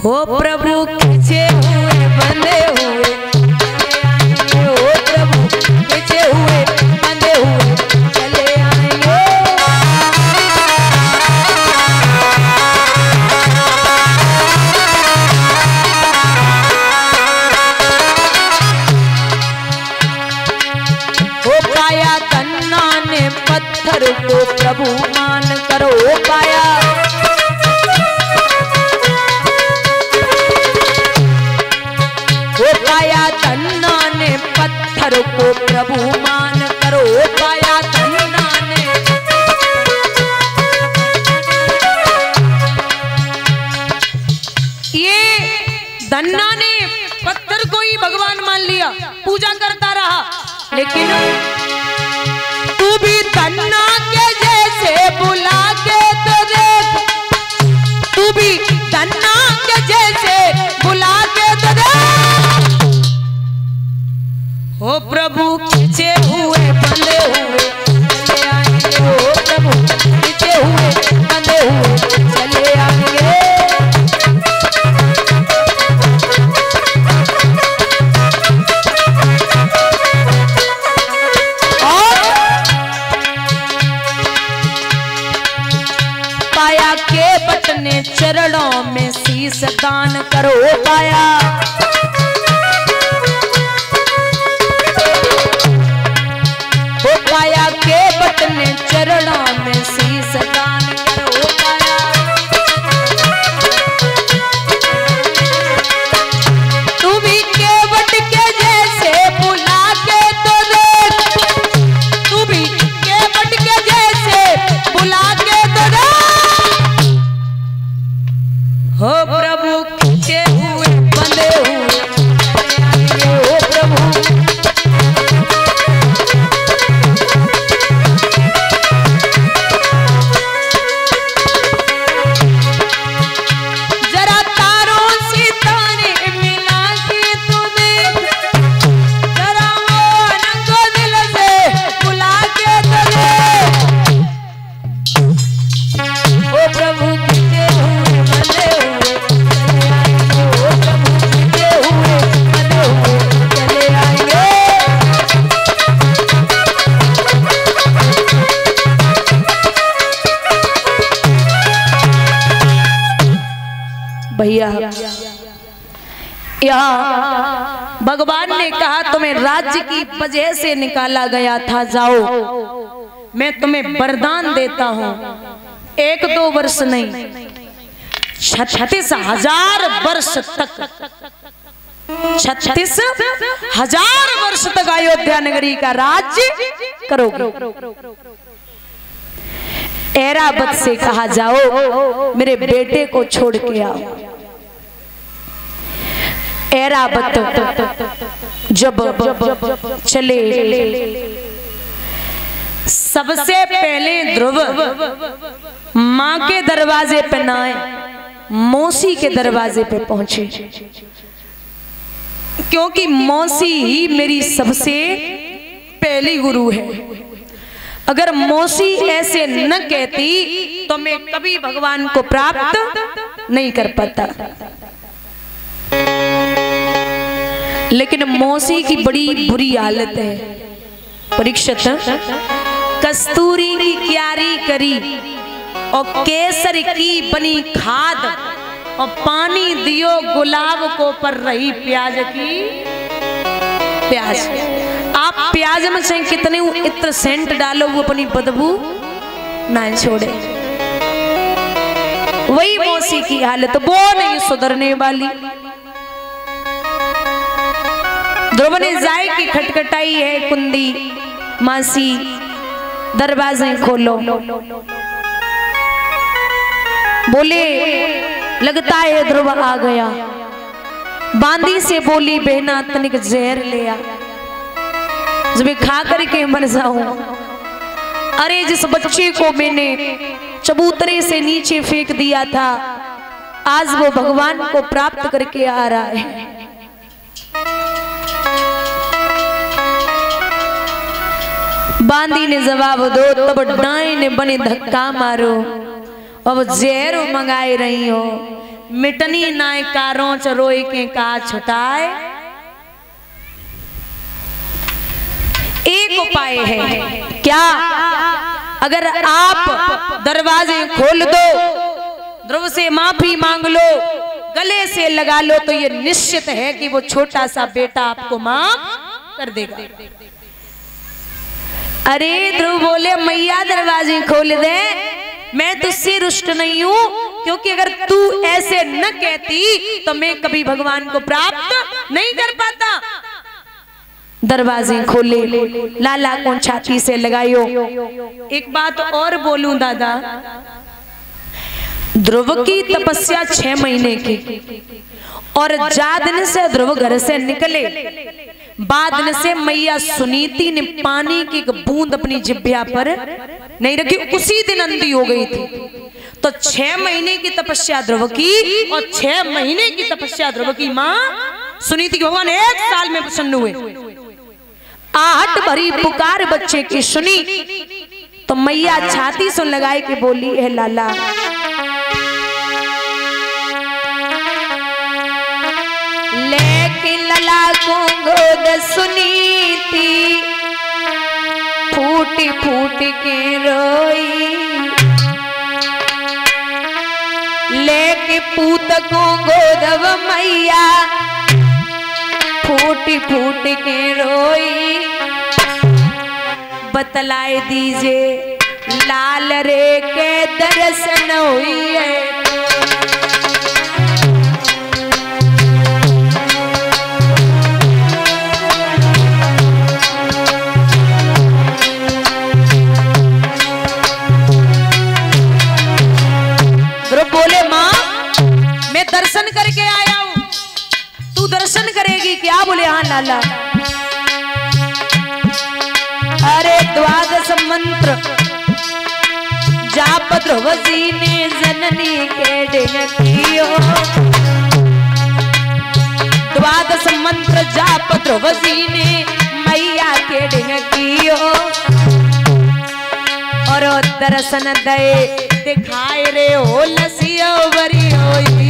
हो प्रभु खींचे हुए बंधे हुए, हो प्रभु खींचे हुए बंधे हुए चले आएंगे। हो पाया धन्ना ने पत्थर को प्रभु मान करो, पाया पाया धन्ना ने पत्थर को प्रभु मान करो, पाया धन्ना ने। ये धन्ना ने पत्थर को ही भगवान मान लिया, पूजा करता रहा। लेकिन तू भी धन्ना के जैसे बुला के तो देख, तू भी धन्ना के जैसे बुला के तो देख। हो प्रभु खींचे हुए बंधे हुए चले आएंगे, हो प्रभु खींचे हुए बंधे हुए चले आएंगे। और पाया के बटने चरणों में शीश दान करो, पाया पाया के बटने चरणों में शीश दान करो, पाया तू भी केवट के जैसे बुला के तो देख, तू भी केवट के जैसे बुला के तो देख। हो प्रभु खींचे हुए बंधे हुए, हो प्रभु भैया, यहाँ भगवान ने कहा तुम्हें राज्य की वजह से निकाला गया था, जाओ मैं तुम्हें वरदान देता हूँ। 1-2 वर्ष नहीं, 36,000 वर्ष तक, 36,000 वर्ष तक अयोध्या नगरी का राज्य करोगे। ऐरावत से कहा जाओ मेरे बेटे को छोड़ के आओ। ऐरावत जब चले, सबसे पहले ध्रुव माँ के दरवाजे पे ना आए, मौसी के दरवाजे पे पहुंचे, क्योंकि मौसी ही मेरी सबसे पहली गुरु है। अगर मौसी ऐसे न कहती तो मैं कभी भगवान को प्राप्त नहीं कर पाता। लेकिन मौसी की बड़ी बुरी हालत है। परीक्षित कस्तूरी की क्यारी करी और केसर की बनी खाद और पानी दियो गुलाब को पर रही प्याज की प्याज। आप प्याज में से कितने इत्र सेंट डालो वो अपनी बदबू ना छोड़े। वही मौसी की हालत, वो नहीं सुधरने वाली। ध्रुव ने जाए की खटखटाई है कुंदी, मासी दरवाजे खोलो। बोले लगता है ध्रुव आ गया। बांदी से बोली बहना तनिक जहर ले आ, जब खा करके मर जाऊं। अरे जिस बच्चे को मैंने चबूतरे से नीचे फेंक दिया था, आज वो भगवान को प्राप्त करके आ रहा है। बांदी ने जवाब दो, तब डाई ने बने धक्का मारो, अब जहर मंगाए रही हो। मिटनी नाय कारों चरोई के का छुटाए। एक उपाय है क्या, अगर आप दरवाजे खोल दो, ध्रुव से माफी मांग लो, गले से लगा लो, तो ये निश्चित है कि वो छोटा सा बेटा आपको माफ कर देगा। अरे ध्रुव बोले मैया दरवाजे खोल दे, मैं तुझसे रुष्ट नहीं हूं, क्योंकि अगर तू ऐसे न कहती तो मैं कभी भगवान को प्राप्त नहीं कर पाता। दरवाजे खोले, लाला को छाती से लगायो। एक बात और बोलूं दादा, ध्रुव की तपस्या 6 महीने की, और जा दिन से ध्रुव घर से निकले, बाद दिन से मैया सुनीति ने पानी की एक बूंद अपनी जिह्वा पर नहीं रखी, उसी दिन अंधी हो गई थी। तो 6 महीने की तपस्या ध्रुव की, और 6 महीने की तपस्या ध्रुव की माँ सुनीति की भगवान 1 साल में प्रसन्न हुए। आहट भरी पुकार बच्चे की सुनी तो मैया छाती सुन लगाए के बोली, है लाला लेकिन लला को गोद सुनीति फूट फूट के रोई, लेके पूत को गोदव मैया फूट फूट के रोई। बतलाए दीजिए लाल रे के दर्शन हुई है, बोले माँ मैं दर्शन करके आया हूं, तू दर्शन करेगी क्या? बोले हाँ लाला। अरे 12 मंत्र जाप ध्रुव जी ने जननी के दिन कियो, 12 मंत्र जाप ध्रुव जी ने मैया के दिन कियो, और दर्शन दे दिखाए रे हो लसियो बरी होई।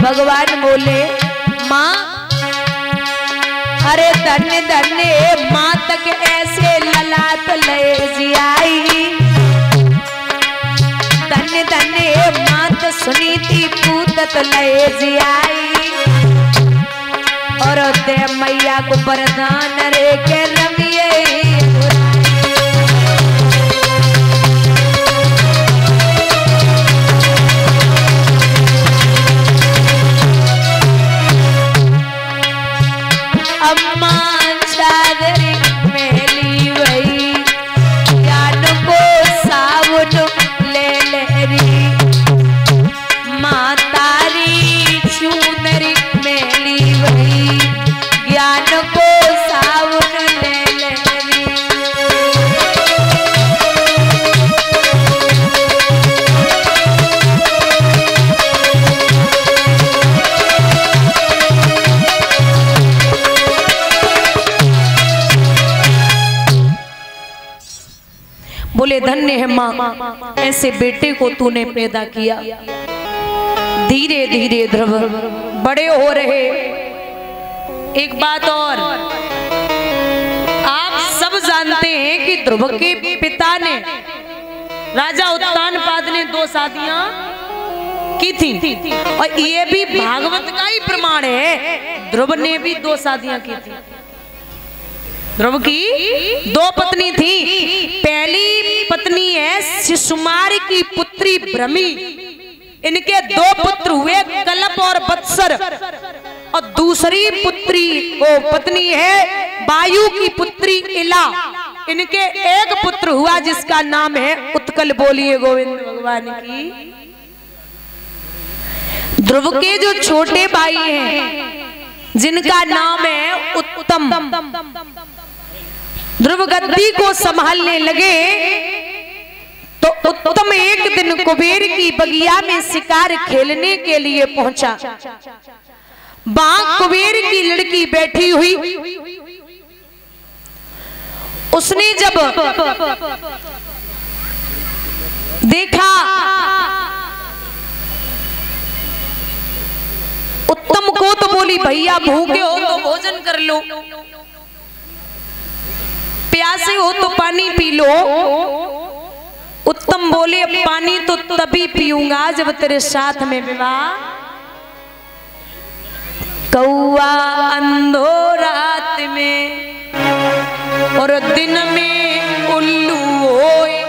भगवान बोले माँ अरे धन्य धन्य माँ तक ऐसे ललाट ले जियाई, धन्य धन्य मात सुनीति पूतत ले जियाई, और दे मैया को वरदान रे के रमिए। अम्मा चादर मेली वही ज्ञान को सावन ले लहरी, माँ तारी चूनरी मेली वही ज्ञान को सावन ले लहरी। बोले धन्य है माँ ऐसे बेटे को तूने पैदा किया। धीरे धीरे ध्रुव बड़े हो रहे। एक बात और, आप सब जानते हैं कि ध्रुव के पिता ने राजा उत्तानपाद ने 2 शादियां की थी, और ये भी भागवत का ही प्रमाण है, ध्रुव ने भी 2 शादियां की थी। ध्रुव की 2 पत्नी थी। पहली पत्नी है शिशुमार की पुत्री भ्रमी, इनके 2 पुत्र हुए कलप और बत्सर, और दूसरी पत्नी है वायु की पुत्री इला, इनके एक पुत्र हुआ जिसका नाम है उत्कल। बोलिए गोविंद भगवान की। ध्रुव के जो छोटे भाई हैं जिनका नाम है उत्तम, ध्रुव गद्दी को संभालने लगे तो उत्तम एक दिन कुबेर की बगिया में शिकार खेलने के लिए पहुंचा। वहां कुबेर की लड़की बैठी हुई, उसने जब देखा उत्तम को तो बोली भैया भूखे हो तो भोजन कर लो, प्यासे हो तो पानी पी लो। उत्तम बोले पानी तो तभी पीऊंगा जब तेरे साथ में विवाह। कौआ अंधो रात में और दिन में उल्लू होए,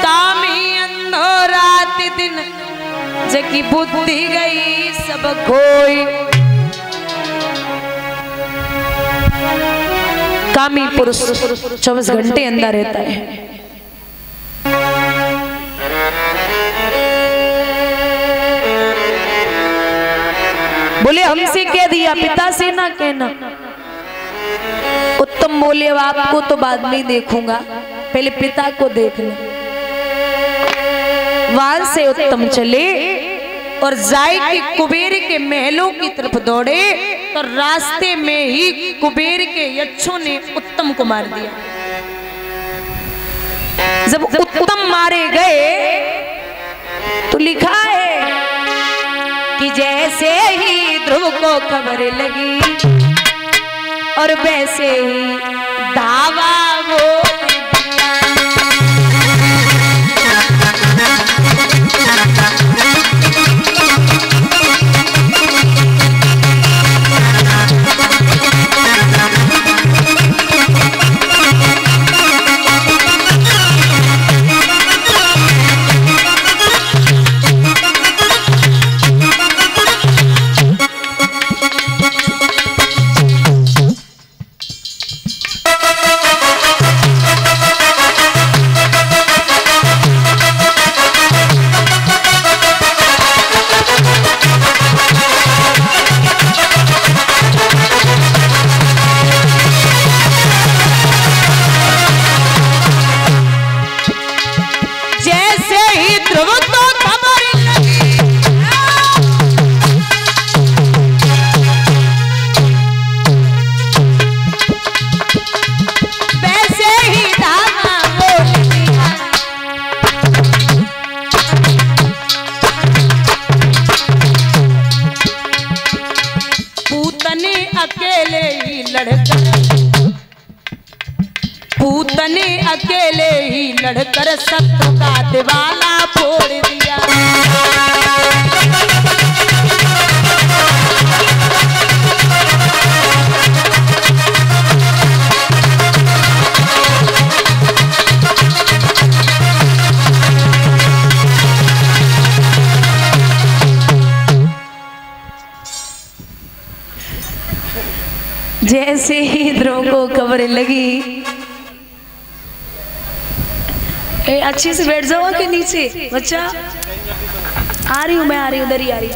कामी अंधो रात दिन जकी बुद्धि गई सब खोई। कामी पुरुष 24 घंटे अंदर रहता है। बोले हमसे कह दिया, पिता से ना कहना। उत्तम बोले आपको तो बाद में ही देखूंगा, पहले पिता को देख ले। वहां से उत्तम चले और जाए कि कुबेर के महलों की तरफ दौड़े, तो रास्ते में ही कुबेर के यक्षों ने उत्तम को मार दिया। जब उत्तम मारे गए तो लिखा है कि जैसे ही ध्रुव को खबर लगी और वैसे ही धावा वो पूतने अकेले ही लड़कर शत्रु का दिवाला फोड़ दिया। जैसे ही ध्रुव को खबर लगी, अच्छे से बैठ जाओ के नीचे बच्चा। आ रही हूँ मैं, आ रही हूँ, उधर ही आ रही।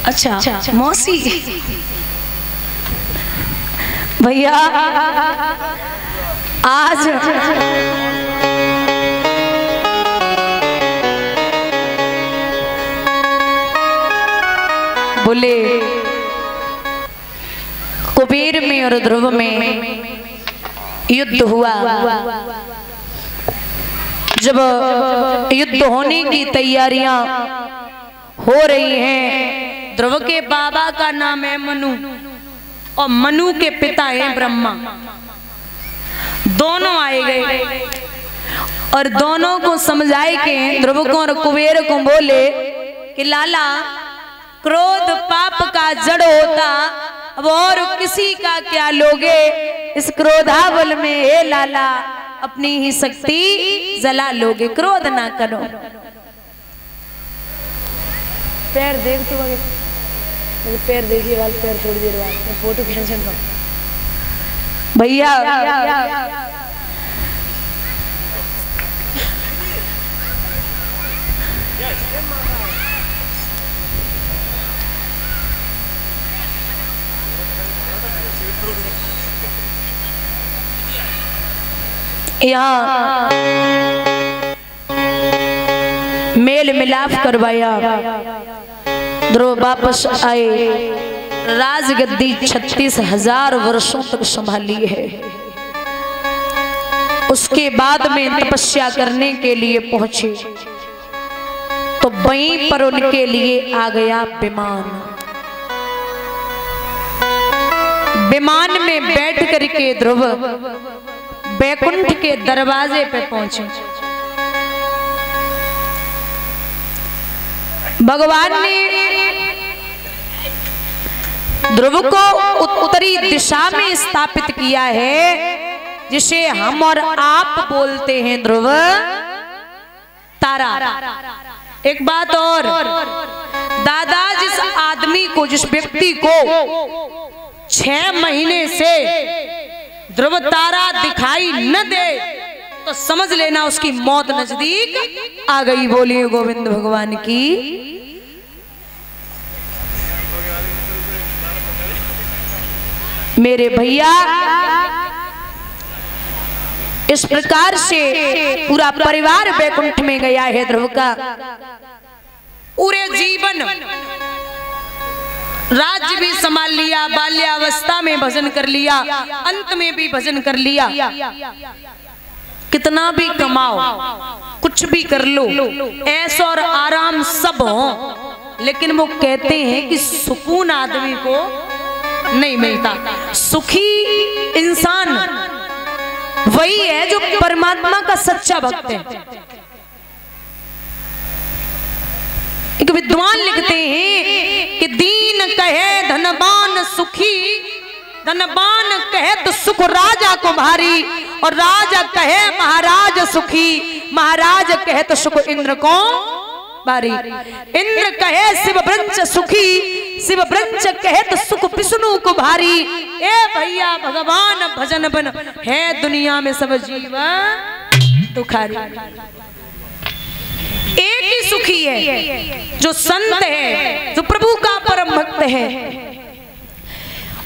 अच्छा मौसी भैया आज बोले कुबेर में और ध्रुव में युद्ध हुआ। जब युद्ध होने की तैयारियां हो रही हैं, ध्रुव के बाबा का नाम है मनु और मनु के पिता हैं ब्रह्मा। दोनों आए गए और दोनों को समझाए के ध्रुव को और कुबेर को बोले कि लाला, क्रोध पाप का जड़ होता, अब और किसी का क्या लोगे। इस क्रोधावल में हे लाला अपनी ही शक्ति जला लोगे, क्रोध ना करो। पैर देख तू मुझे पैर देखिए वाल, पैर थोड़ी देर बाद मैं फोटो खींच रहा हूं भैया। यहाँ मेल मिलाप करवाया, ध्रुव वापस आए, राजगद्दी 36,000 वर्षों तक संभाली है। उसके बाद में तपस्या करने के लिए पहुंचे तो वहीं पर उनके लिए आ गया विमान। विमान में बैठ करके ध्रुव बैकुंठ के दरवाजे पे पहुंचे। भगवान ने ध्रुव को उत्तरी दिशा में स्थापित किया है, जिसे हम और आप बोलते हैं ध्रुव तारा। एक बात और, दादा जिस आदमी को, जिस व्यक्ति को 6 महीने से ध्रुव तारा दिखाई न दे तो समझ लेना उसकी मौत नजदीक आ गई। बोलिए गोविंद भगवान की। मेरे भैया, इस प्रकार से पूरा परिवार बैकुंठ में गया है ध्रुव का। पूरे जीवन राज्य भी संभाल लिया, बाल्यावस्था में भजन कर लिया, अंत में भी भजन कर लिया। कितना भी कमाओ, कुछ भी कर लो, ऐश और आराम सब हो, लेकिन वो कहते हैं कि सुकून आदमी को नहीं मिलता। सुखी इंसान वही है जो परमात्मा का सच्चा भक्त है। एक विद्वान लिखते हैं कि दीन कहे धनवान सुखी, धनवान कहे तो सुख राजा को भारी, और राजा कहे महाराज सुखी, महाराज कहे तो सुख इंद्र को भारी। इंद्र कहे शिव वृंच सुखी, शिव वृंच कहे तो सुख विष्णु को भारी। ए भैया, भगवान भजन बन है दुनिया में सब जीव दुखारी। एक ही सुखी है जो संत है, जो प्रभु का परम भक्त है।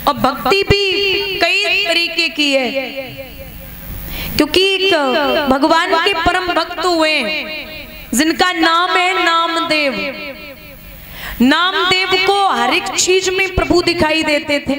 और भक्ति भी कई तरीके की है, क्योंकि भगवान के परम भक्त हुए जिनका नाम है नामदेव। नामदेव को हर एक चीज में प्रभु दिखाई देते थे।